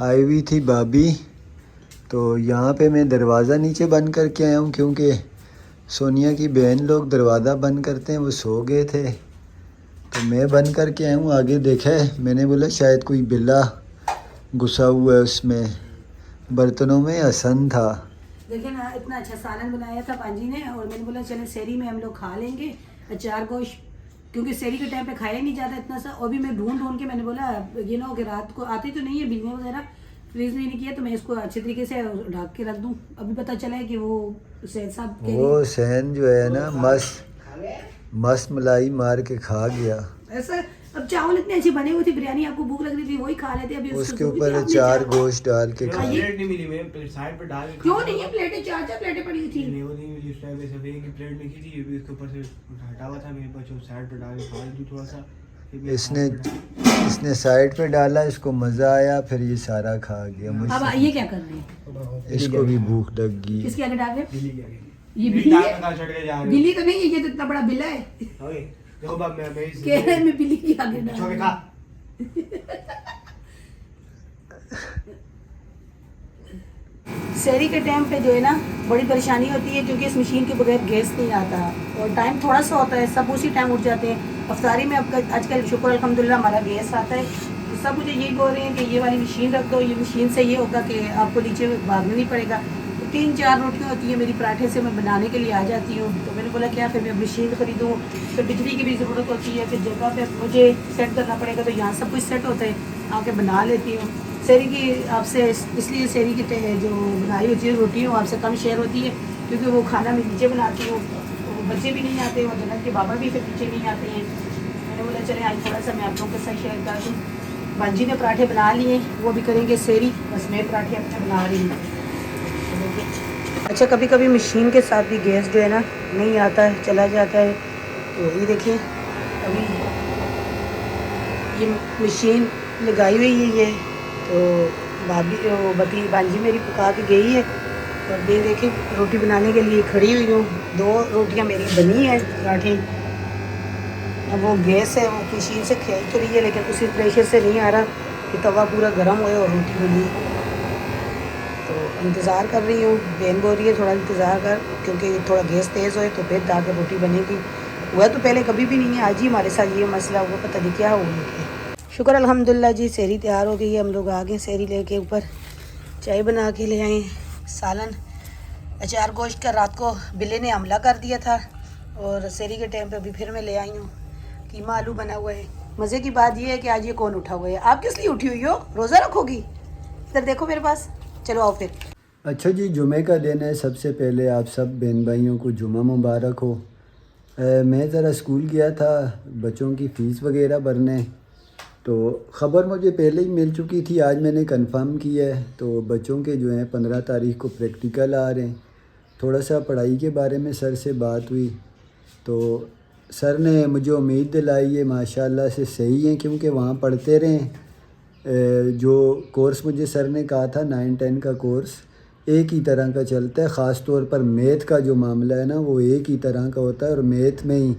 آئی ہوئی تھی بھابھی، تو یہاں پہ میں دروازہ نیچے بند کر کے آیا ہوں کیونکہ سونیا کی بہن لوگ دروازہ بند کرتے ہیں، وہ سو گئے تھے تو میں بند کر کے آیا ہوں۔ آگے دیکھا ہے، میں نے بولا شاید کوئی بلا گھسا ہوا ہے اس میں، برتنوں میں حسن تھا۔ دیکھیں نا اتنا اچھا سالن بنایا تھا پانجی نے، اور میں نے بولا چلے سیری میں ہم لوگ کھا لیں گے اچار گوشت، کیونکہ سیری کے ٹائم پہ کھایا نہیں جاتا اتنا سا، اور بھی میں ڈھونڈ کے میں نے بولا یہ نہ ہو کہ رات کو آتی تو نہیں ہے بلیاں وغیرہ، فریز نہیں کیا تو میں اس کو اچھے طریقے سے ڈھک کے رکھ دوں۔ ابھی پتہ چلا ہے کہ وہ سید صاحب کے وہ سین جو ہے نا مست ملائی مار کے کھا گیا، ایسا۔ اب چاول اتنے اچھے بنے ہوئے تھے، بریانی آپ کو بھوک لگ رہی تھی وہی کھا لیتے، ابھی اس کو کے ضرورت اوپر تھی آپ نے چار گوشت ڈال کے کھا۔ پلیٹ نہیں ملی، میں سائڈ پہ ڈال کے کیوں نہیں ہے پلیٹیں، چار پلیٹیں پڑی ہوئی تھی۔ نہیں وہ نہیں ملی اس ٹائم پہ، سب ایک ہی پلیٹ میں کی تھی، یہ بھی اس کے اوپر سے ہٹا ہوا تھا، میں بچوں سائڈ پہ ڈال کے کھا دوں تھوڑا سا۔ اس نے سائڈ پہ ڈالا، اس کو مزہ آیا، پھر یہ سارا کھا گیا۔ اب یہ کیا کر رہے ہیں، اس کو بھی بھوک لگ گئی۔ کس کے آگے ڈال رہے ہیں؟ بلی کیا یہ بلی ہے؟ بلی تو نہیں ہے، یہ تو اتنا بڑا بلا ہے، دیکھو باپ میں کہہ رہے میں بلی کے آگے ڈال چھوڑ کے رہا کھا۔ سحری کے ٹائم پہ جو ہے نا بڑی پریشانی ہوتی ہے، کیونکہ اس مشین کے بغیر گیس نہیں آتا اور ٹائم تھوڑا سا ہوتا ہے، سب اسی ٹائم اٹھ جاتے ہیں۔ افطاری میں اب آج کل شکر الحمدللہ ہمارا گیس آتا ہے، تو سب مجھے یہی بول رہے ہیں کہ یہ والی مشین رکھ دو، یہ مشین سے یہ ہوگا کہ آپ کو نیچے بھاگنا نہیں پڑے گا۔ 3-4 روٹیاں ہوتی ہیں میری پراٹھے سے، میں بنانے کے لیے آ جاتی ہوں، تو میں نے بولا کیا پھر میں مشین خریدوں، پھر بجلی کی بھی ضرورت ہوتی ہے، پھر جگہ پہ مجھے سیٹ کرنا پڑے گا، تو یہاں سب کچھ سیٹ ہوتا ہے، آ کے بنا لیتی ہوں۔ سحری کی آپ سے اس لیے سحری کی جو بنائی ہوتی ہے روٹی وہ آپ سے کم شیئر ہوتی ہے، کیونکہ وہ کھانا میں نیچے بناتی ہوں، وہ بچے بھی نہیں آتے اور جنت کے بابا بھی پھر نیچے نہیں آتے ہیں۔ میں نے بولا چلے آج تھوڑا سا میں آپ لوگوں کے ساتھ شیئر کر دوں۔ بانجی نے پراٹھے بنا لیے، وہ بھی کریں گے سحری، بس میں پراٹھے اپنے بنا رہی ہوں۔ اچھا کبھی کبھی مشین کے ساتھ بھی گیس جو ہے نا نہیں آتا ہے، چلا جاتا ہے، تو یہ دیکھیں ابھی یہ مشین لگائی ہوئی ہے، یہ تو بانجی میری پکا کے گئی ہے، اور یہ دیکھیں روٹی بنانے کے لیے کھڑی ہوئی ہوں، 2 روٹیاں میری بنی ہیں پراٹھے۔ اب وہ گیس ہے، وہ مشین سے کھینچ تو رہی ہے لیکن اسی پریشر سے نہیں آ رہا کہ توا پورا گرم ہوئے اور روٹی بنی، تو انتظار کر رہی ہوں۔ بہن بول رہی ہے تھوڑا انتظار کر، کیونکہ تھوڑا گیس تیز ہوئے تو پھر تاکہ روٹی بنے گی۔ ہوا تو پہلے کبھی بھی نہیں ہے، آج ہی ہمارے ساتھ یہ مسئلہ ہوا، پتہ نہیں کیا ہوا ہے۔ شکر الحمدللہ جی، سحری تیار ہو گئی ہے، ہم لوگ آ گئے سحری لے کے اوپر، چائے بنا کے لے آئے، سالن اچار گوشت کا رات کو بلے نے حملہ کر دیا تھا، اور سحری کے ٹائم پہ ابھی پھر میں لے آئی ہوں، قیمہ آلو بنا ہوا ہے۔ مزے کی بات یہ ہے کہ آج یہ کون اٹھا ہوا ہے؟ آپ کس لیے اٹھی ہوئی ہو؟ روزہ رکھو گی؟ ادھر دیکھو میرے پاس، چلو آؤ پھر۔ اچھا جی، جمعہ کا دن ہے، سب سے پہلے آپ سب بہن بھائیوں کو جمعہ مبارک ہو۔ میں ذرا اسکول گیا تھا بچوں کی فیس وغیرہ بھرنے، تو خبر مجھے پہلے ہی مل چکی تھی، آج میں نے کنفرم کیا ہے، تو بچوں کے جو ہیں 15 تاریخ کو پریکٹیکل آ رہے ہیں۔ تھوڑا سا پڑھائی کے بارے میں سر سے بات ہوئی، تو سر نے مجھے امید دلائی ہے ماشاءاللہ سے صحیح ہیں، کیونکہ وہاں پڑھتے رہیں۔ جو کورس مجھے سر نے کہا تھا 9-10 کا کورس ایک ہی طرح کا چلتا ہے، خاص طور پر میتھ کا جو معاملہ ہے نا وہ ایک ہی طرح کا ہوتا ہے، اور میتھ میں ہی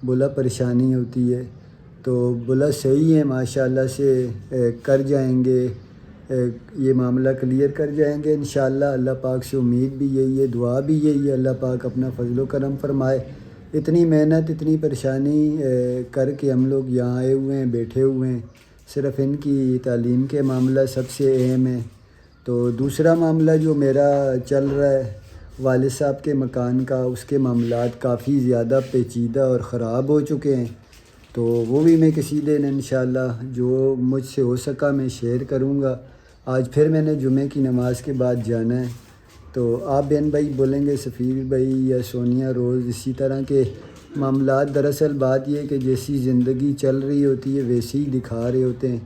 بولا پریشانی ہوتی ہے، تو بولا صحیح ہے ماشاءاللہ سے کر جائیں گے، یہ معاملہ کلیئر کر جائیں گے انشاءاللہ۔ اللہ پاک سے امید بھی یہی ہے، دعا بھی یہی ہے، اللہ پاک اپنا فضل و کرم فرمائے۔ اتنی محنت اتنی پریشانی کر کے ہم لوگ یہاں آئے ہوئے ہیں، بیٹھے ہوئے ہیں، صرف ان کی تعلیم کے معاملہ سب سے اہم ہے۔ تو دوسرا معاملہ جو میرا چل رہا ہے والد صاحب کے مکان کا، اس کے معاملات کافی زیادہ پیچیدہ اور خراب ہو چکے ہیں، تو وہ بھی میں کسی دن انشاءاللہ جو مجھ سے ہو سکا میں شیئر کروں گا۔ آج پھر میں نے جمعہ کی نماز کے بعد جانا ہے، تو آپ بہن بھائی بولیں گے سفیر بھائی یا سونیا روز اسی طرح کے معاملات، دراصل بات یہ ہے کہ جیسی زندگی چل رہی ہوتی ہے ویسے ہی دکھا رہے ہوتے ہیں،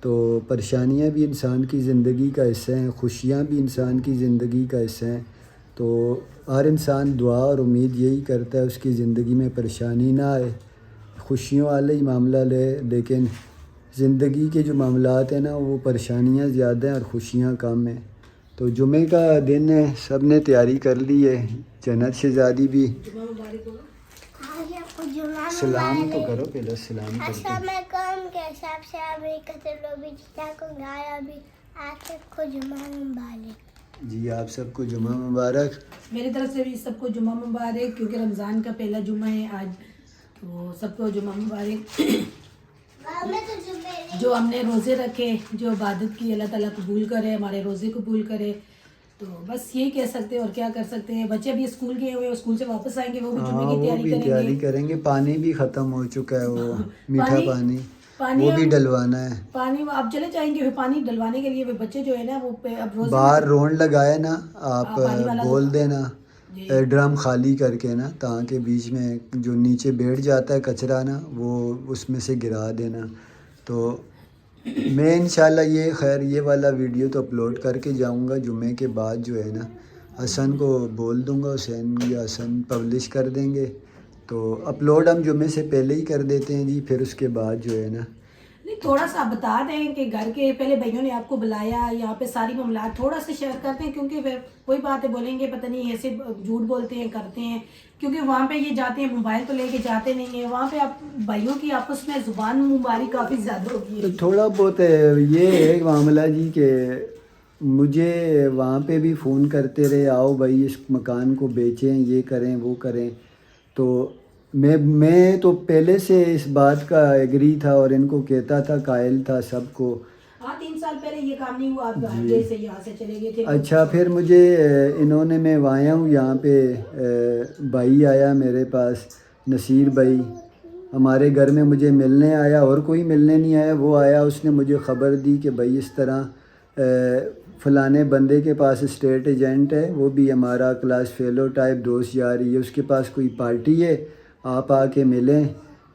تو پریشانیاں بھی انسان کی زندگی کا حصہ ہیں، خوشیاں بھی انسان کی زندگی کا حصہ ہیں، تو ہر انسان دعا اور امید یہی کرتا ہے اس کی زندگی میں پریشانی نہ آئے، خوشیوں والے ہی معاملہ لے، لیکن زندگی کے جو معاملات ہیں نا وہ پریشانیاں زیادہ ہیں اور خوشیاں کم ہیں۔ تو جمعہ کا دن ہے، سب نے تیاری کر لی ہے، جنت شہزادی بھی سلام تو کرو، پہلے سلام کرو۔ السلام علیکم، کیسے آپ سے ابھی کتنے لوگ بھی ٹھیک ٹھاک ہوں گے؟ آیا ابھی آپ سب کو جمعہ مبارک. جی آپ سب کو جمعہ مبارک. میری طرف سے بھی سب کو جمعہ مبارک، کیونکہ رمضان کا پہلا جمعہ ہے آج، تو سب کو جمعہ مبارک. جو ہم نے روزے رکھے، جو عبادت کی، اللہ تعالیٰ قبول کرے، ہمارے روزے قبول کرے. تو بس یہی کہہ سکتے ہیں، اور کیا کر سکتے ہیں. بچے بھی اسکول گئے ہوئے، اسکول سے واپس آئیں گے، وہ بھی جمعے ہاں کی وہ بھی تیاری کریں گے. پانی بھی ختم ہو چکا ہے، وہ میٹھا پانی وہ بھی ڈلوانا ہے. پانی آپ چلے جائیں گے، پانی ڈلوانے کے لیے بچے جو ہے نا وہ اب روزے باہر رونڈ لگائے نا آپ، پانی والا بول دینا ڈرم خالی کر کے نا، تاکہ بیچ میں جو نیچے بیٹھ جاتا ہے کچرا نا، وہ اس میں سے گرا دینا. تو میں انشاءاللہ یہ خیر یہ والا ویڈیو تو اپلوڈ کر کے جاؤں گا جمعے کے بعد. جو ہے نا حسن کو بول دوں گا، حسین یا حسن پبلش کر دیں گے. تو اپلوڈ ہم جمعے سے پہلے ہی کر دیتے ہیں جی. پھر اس کے بعد جو ہے نا نہیں، تھوڑا سا بتا دیں کہ گھر کے پہلے بھائیوں نے آپ کو بلایا، یہاں پہ ساری معاملات تھوڑا سا شیئر کرتے ہیں، کیونکہ پھر کوئی باتیں بولیں گے پتہ نہیں ایسے جھوٹ بولتے ہیں کرتے ہیں. کیونکہ وہاں پہ یہ جاتے ہیں موبائل تو لے کے جاتے نہیں ہیں، وہاں پہ آپ بھائیوں کی آپس میں زبان مبارک کافی زیادہ ہوگی. تو تھوڑا بہت یہ ہے معاملہ جی کہ مجھے وہاں پہ بھی فون کرتے رہے، آؤ بھائی اس مکان کو بیچیں، یہ کریں وہ کریں. تو میں تو پہلے سے اس بات کا ایگری تھا اور ان کو کہتا تھا، قائل تھا سب کو. ہاں 3 سال پہلے یہ کام نہیں ہوا، آپ گھر سے یہاں سے چلے گئے تھے. اچھا پھر مجھے انہوں نے، میں آیا ہوں یہاں پہ، بھائی آیا میرے پاس، نصیر بھائی ہمارے گھر میں مجھے ملنے آیا، اور کوئی ملنے نہیں آیا. وہ آیا، اس نے مجھے خبر دی کہ بھائی اس طرح فلانے بندے کے پاس اسٹیٹ ایجنٹ ہے، وہ بھی ہمارا کلاس فیلو ٹائپ دوست جا رہی ہے، اس کے پاس کوئی پارٹی ہے، آپ آ کے ملیں.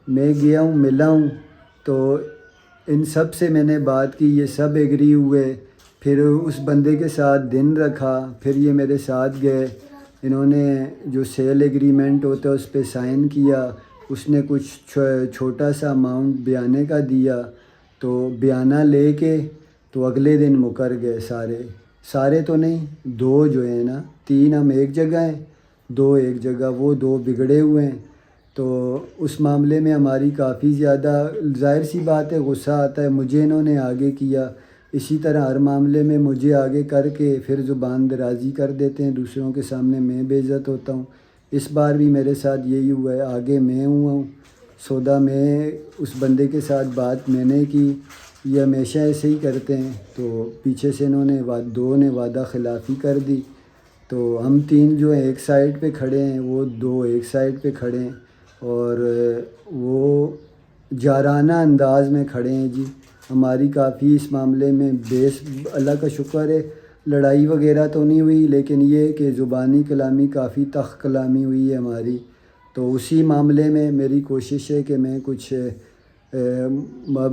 میں گیا ہوں، ملا ہوں. تو ان سب سے میں نے بات کی، یہ سب ایگری ہوئے. پھر اس بندے کے ساتھ دن رکھا، پھر یہ میرے ساتھ گئے. انہوں نے جو سیل ایگریمنٹ ہوتا ہے اس پہ سائن کیا. اس نے کچھ چھوٹا سا اماؤنٹ بیانہ کا دیا، تو بیانہ لے کے تو اگلے دن مکر گئے. سارے تو نہیں، 2 جو ہیں نا، 3 ہم ایک جگہ ہیں، 2 ایک جگہ. وہ 2 بگڑے ہوئے ہیں. تو اس معاملے میں ہماری کافی زیادہ، ظاہر سی بات ہے غصہ آتا ہے. مجھے انہوں نے آگے کیا، اسی طرح ہر معاملے میں مجھے آگے کر کے پھر زبان درازی کر دیتے ہیں دوسروں کے سامنے، میں بے عزت ہوتا ہوں. اس بار بھی میرے ساتھ یہی ہوا ہے، آگے میں ہوا ہوں. سودا میں اس بندے کے ساتھ بات میں نے کی. یہ ہمیشہ ایسے ہی کرتے ہیں. تو پیچھے سے انہوں نے 2 نے وعدہ خلافی کر دی. تو ہم 3 جو ہیں ایک سائڈ پہ کھڑے ہیں، وہ 2 ایک سائڈ پہ کھڑے ہیں، اور وہ جارانہ انداز میں کھڑے ہیں جی. ہماری کافی اس معاملے میں بیس، اللہ کا شکر ہے لڑائی وغیرہ تو نہیں ہوئی، لیکن یہ کہ زبانی کلامی کافی تخ کلامی ہوئی ہے ہماری. تو اسی معاملے میں میری کوشش ہے کہ میں کچھ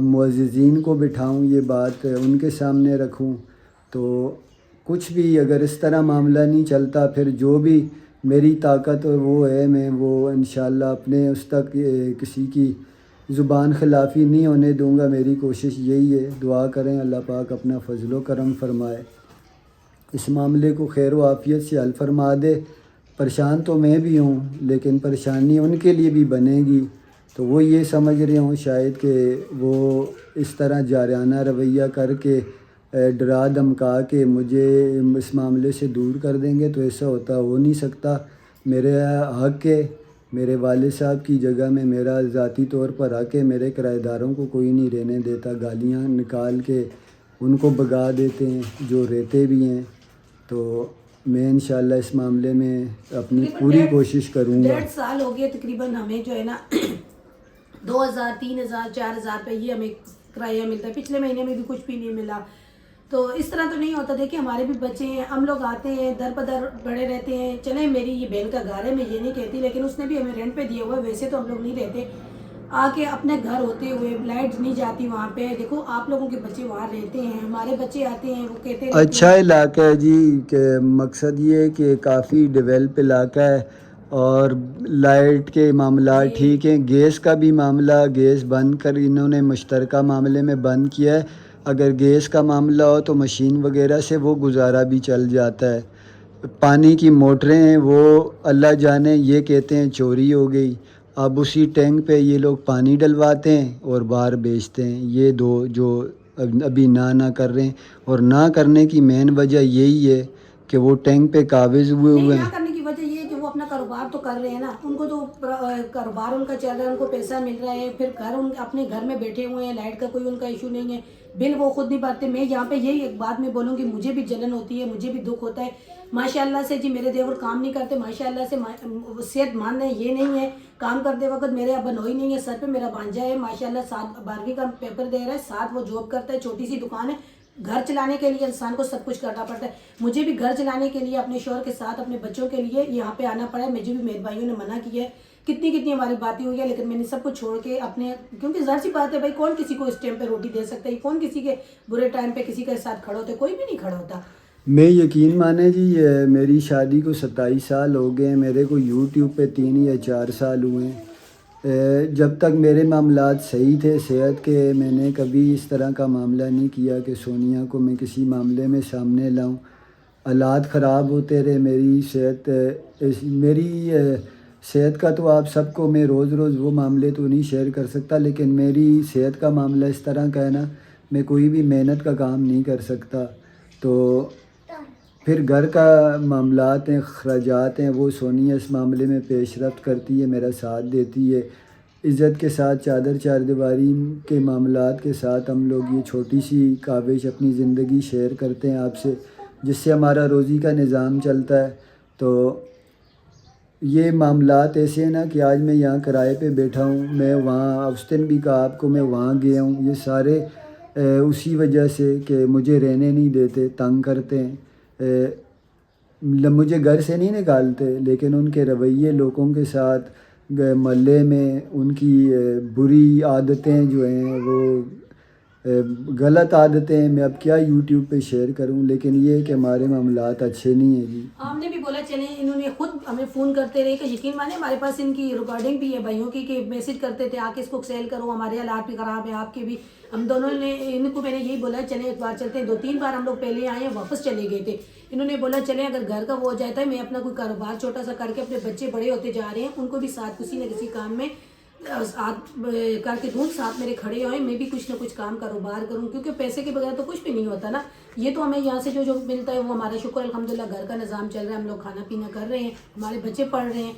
معززین کو بٹھاؤں، یہ بات ان کے سامنے رکھوں. تو کچھ بھی اگر اس طرح معاملہ نہیں چلتا، پھر جو بھی میری طاقت وہ ہے، میں وہ انشاءاللہ اپنے اس تک کسی کی زبان خلافی نہیں ہونے دوں گا. میری کوشش یہی ہے. دعا کریں اللہ پاک اپنا فضل و کرم فرمائے، اس معاملے کو خیر و عافیت سے حل فرما دے. پریشان تو میں بھی ہوں، لیکن پریشانی ان کے لیے بھی بنے گی. تو وہ یہ سمجھ رہے ہوں شاید کہ وہ اس طرح جارحانہ رویہ کر کے ڈرا دھمکا کے مجھے اس معاملے سے دور کر دیں گے. تو ایسا ہو نہیں سکتا. میرے حق ہے، میرے والد صاحب کی جگہ میں میرا ذاتی طور پر حق ہے. میرے کرایہ داروں کو کوئی نہیں رہنے دیتا، گالیاں نکال کے ان کو بھگا دیتے ہیں جو رہتے بھی ہیں. تو میں انشاءاللہ اس معاملے میں اپنی پوری کوشش کروں گا. 1.5 سال ہو گئے تقریباً ہمیں جو ہے نا 2000 3000 4000 روپے یہ ہمیں کرایہ ملتا ہے. پچھلے مہینے میں بھی کچھ بھی نہیں ملا. تو اس طرح تو نہیں ہوتا. دیکھیں ہمارے بھی بچے ہیں، ہم لوگ آتے ہیں در بدر بڑے رہتے ہیں. چلیں میری یہ بہن کا گھر ہے، میں یہ نہیں کہتی، لیکن اس نے بھی ہمیں رینٹ پہ دیا ہوا ہے. ویسے تو ہم لوگ نہیں رہتے. آ کے اپنے گھر ہوتے ہوئے لائٹ نہیں جاتی وہاں پہ. دیکھو آپ لوگوں کے بچے وہاں رہتے ہیں، ہمارے بچے آتے ہیں وہ کہتے ہیں اچھا علاقہ ہے جی. کہ مقصد یہ ہے کہ کافی ڈیولپ علاقہ ہے، اور لائٹ کے معاملات ٹھیک ہیں. گیس کا بھی معاملہ، گیس بند کر انہوں نے مشترکہ معاملے میں بند کیا ہے. اگر گیس کا معاملہ ہو تو مشین وغیرہ سے وہ گزارا بھی چل جاتا ہے. پانی کی موٹریں ہیں وہ اللہ جانے، یہ کہتے ہیں چوری ہو گئی. اب اسی ٹینک پہ یہ لوگ پانی ڈلواتے ہیں اور باہر بیچتے ہیں. یہ 2 جو ابھی نہ کر رہے ہیں، اور نہ کرنے کی مین وجہ یہی ہے کہ وہ ٹینک پہ قابض ہوئے نہیں ہیں۔ نہ کرنے کی وجہ یہ ہے کہ وہ اپنا کاروبار تو کر رہے ہیں نا، ان کو تو کاروبار ان کا چل رہا ہے، ان کو پیسہ مل رہا ہے، پھر گھر اپنے گھر میں بیٹھے ہوئے ہیں، لائٹ کا کوئی ان کا ایشو نہیں ہے، بل وہ خود نہیں بھرتے۔ میں یہاں پہ یہی ایک بات میں بولوں گی، مجھے بھی جلن ہوتی ہے، مجھے بھی دکھ ہوتا ہے۔ ماشاءاللہ سے جی میرے دیور کام نہیں کرتے، ماشاءاللہ سے صحت مند ہے، یہ نہیں ہے کام کرتے وقت میرے ابا نوئی نہیں ہے، سر پہ میرا بانجا ہے ماشاءاللہ 12ویں کا پیپر دے رہا ہے، 7 وہ جاب کرتا ہے، چھوٹی سی دکان ہے۔ گھر چلانے کے لیے انسان کو سب کچھ کرنا پڑتا ہے، مجھے بھی گھر چلانے کے لیے اپنے شوہر کے ساتھ اپنے بچوں کے لیے یہاں پہ آنا پڑا ہے۔ مجھے بھی میرے بھائیوں نے منع کیا ہے، کتنی ہماری باتیں ہوئی ہے، لیکن میں نے سب کو چھوڑ کے اپنے، کیونکہ ظاہر سی بات ہے بھائی، کون کسی کو اس ٹائم پہ روٹی دے سکتا ہے، کون کسی کے برے ٹائم پہ کسی کے ساتھ کھڑا ہوتا ہے، کوئی بھی نہیں کھڑا ہوتا۔ میں یقین مانے جی، میری شادی کو 27 سال ہو گئے ہیں، میرے کو یوٹیوب پہ 3 یا 4 سال ہوئے ہیں۔ جب تک میرے معاملات صحیح تھے صحت کے، میں نے کبھی اس طرح کا معاملہ نہیں کیا کہ سونیا کو میں کسی معاملے میں سامنے لاؤں۔ حالات خراب ہوتے رہے، میری صحت کا تو آپ سب کو میں روز وہ معاملے تو نہیں شیئر کر سکتا، لیکن میری صحت کا معاملہ اس طرح کا ہے نا، میں کوئی بھی محنت کا کام نہیں کر سکتا۔ تو پھر گھر کا معاملات ہیں، اخراجات ہیں، وہ سونیا اس معاملے میں پیش رفت کرتی ہے، میرا ساتھ دیتی ہے، عزت کے ساتھ چادر چار دیواری کے معاملات کے ساتھ ہم لوگ یہ چھوٹی سی کاوش اپنی زندگی شیئر کرتے ہیں آپ سے، جس سے ہمارا روزی کا نظام چلتا ہے۔ تو یہ معاملات ایسے ہیں نا کہ آج میں یہاں کرائے پہ بیٹھا ہوں، میں وہاں اس دن بھی کہا آپ کو میں وہاں گیا ہوں، یہ سارے اسی وجہ سے کہ مجھے رہنے نہیں دیتے، تنگ کرتے ہیں، مجھے گھر سے نہیں نکالتے، لیکن ان کے رویے لوگوں کے ساتھ محلے میں ان کی بری عادتیں جو ہیں، وہ غلط عادتیں، میں اب کیا یوٹیوب پہ شیئر کروں، لیکن یہ کہ ہمارے معاملات اچھے نہیں ہیں جی۔ ہم نے بھی بولا چلیں، انہوں نے خود ہمیں فون کرتے رہے کہ یقین مانے ہمارے پاس ان کی ریکارڈنگ بھی ہے بھائیوں کی، کہ میسج کرتے تھے آ کے اس کو سیل کرو، ہمارے حالات بھی خراب ہیں آپ کے بھی۔ ہم دونوں نے ان کو میں نے یہی بولا چلیں ایک بار چلتے ہیں، 2-3 بار ہم لوگ پہلے آئے ہیں واپس چلے گئے تھے، انہوں نے بولا چلیں اگر گھر کا وہ ہو جاتا ہے، میں اپنا کوئی کاروبار چھوٹا سا کر کے، اپنے بچے بڑے ہوتے جا رہے ہیں ان کو بھی ساتھ کسی نہ کسی کام میں کر کے دوں، ساتھ میرے کھڑے ہوئے، میں بھی کچھ نہ کچھ کام کاروبار کروں، کیونکہ پیسے کے بغیر تو کچھ بھی نہیں ہوتا نا۔ یہ تو ہمیں یہاں سے جو ملتا ہے وہ ہمارا شکر الحمدللہ، گھر کا نظام چل رہا ہے، ہم لوگ کھانا پینا کر رہے ہیں، ہمارے بچے پڑھ رہے ہیں،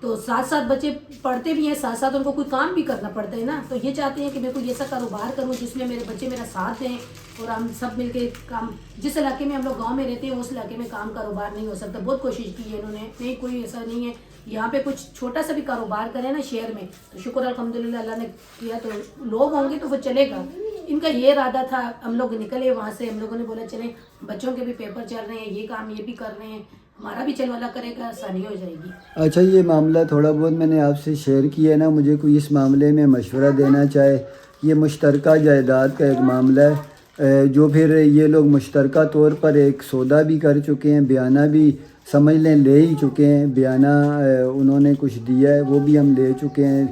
تو ساتھ بچے پڑھتے بھی ہیں، ساتھ ان کو کوئی کام بھی کرنا پڑتا ہے نا، تو یہ چاہتے ہیں کہ میں کوئی ایسا کاروبار کروں جس میں میرے بچے میرا ساتھ دیں اور ہم سب مل کے کام، جس علاقے میں ہم لوگ گاؤں میں رہتے ہیں اس علاقے میں کام کاروبار نہیں ہو سکتا، بہت کوشش کی ہے انہوں نے، نہیں کوئی ایسا نہیں ہے یہاں پہ کچھ چھوٹا سا بھی کاروبار کرے نا شہر میں، تو شکر الحمدللہ اللہ نے کیا، تو لوگ ہوں گے تو وہ چلے گا۔ ان کا یہ ارادہ تھا، ہم لوگ نکلے وہاں سے، ہم لوگوں نے بولا چلیں بچوں کے بھی پیپر چل رہے ہیں، یہ کام یہ بھی کر رہے ہیں، ہمارا بھی چلو اللہ کرے گا آسانی ہو جائے گی۔ اچھا، یہ معاملہ تھوڑا بہت میں نے آپ سے شیئر کیا ہے نا، مجھے کوئی اس معاملے میں مشورہ دینا چاہے، یہ مشترکہ جائیداد کا ایک معاملہ ہے، جو پھر یہ لوگ مشترکہ طور پر ایک سودا بھی کر چکے ہیں، بیانہ بھی سمجھ لیں لے ہی چکے ہیں، بیانہ انہوں نے کچھ دیا ہے وہ بھی ہم لے چکے ہیں،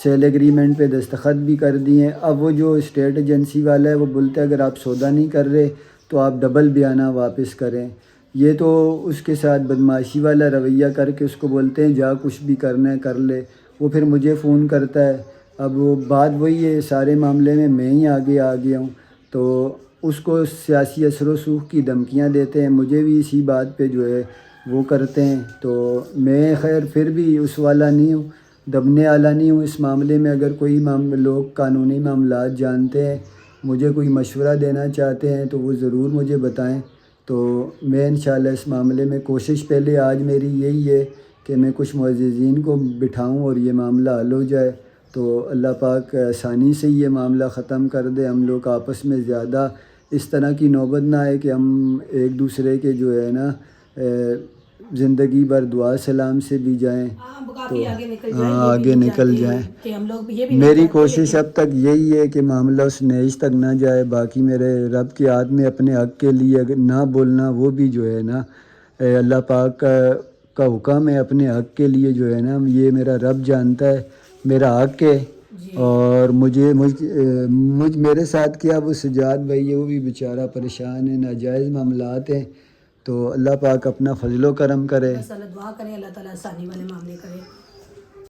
سیل ایگریمنٹ پہ دستخط بھی کر دیے ہیں۔ اب وہ جو اسٹیٹ ایجنسی والا ہے وہ بولتا ہے اگر آپ سودا نہیں کر رہے تو آپ ڈبل بیانہ واپس کریں، یہ تو اس کے ساتھ بدمعاشی والا رویہ کر کے اس کو بولتے ہیں جا کچھ بھی کرنا ہے کر لے، وہ پھر مجھے فون کرتا ہے۔ اب وہ بات وہی ہے، سارے معاملے میں ہی آگے آ گیا ہوں، تو اس کو سیاسی اثر و رسوخ کی دھمکیاں دیتے ہیں، مجھے بھی اسی بات پہ جو ہے وہ کرتے ہیں، تو میں خیر پھر بھی اس والا نہیں ہوں، دبنے والا نہیں ہوں اس معاملے میں۔ اگر کوئی لوگ قانونی معاملات جانتے ہیں، مجھے کوئی مشورہ دینا چاہتے ہیں تو وہ ضرور مجھے بتائیں، تو میں انشاءاللہ اس معاملے میں کوشش، پہلے آج میری یہی ہے کہ میں کچھ معززین کو بٹھاؤں اور یہ معاملہ حل ہو جائے، تو اللہ پاک آسانی سے یہ معاملہ ختم کر دے، ہم لوگ آپس میں زیادہ اس طرح کی نوبت نہ آئے کہ ہم ایک دوسرے کے جو ہے نا زندگی بھر دعا سلام سے بھی جائیں، کافی آگے نکل جائیں، ہاں آگے نکل جائیں۔ کہ ہم لوگ یہ بھی میری کوشش اب تک یہی ہے کہ معاملہ اس نیز تک نہ جائے، باقی میرے رب کے ہاتھ میں اپنے حق کے لیے اگر نہ بولنا، وہ بھی جو ہے نا اللہ پاک کا حکم ہے، اپنے حق کے لیے جو ہے نا یہ میرا رب جانتا ہے، میرا حق ہے، اور میرے ساتھ کیا وہ سجاد بھائی ہے، وہ بھی بیچارہ پریشان ہے، ناجائز معاملات ہیں، تو اللہ پاک اپنا فضل و کرم کرے۔ بس اللہ دعا کریں اللہ تعالیٰ آسانی والے معاملے کرے۔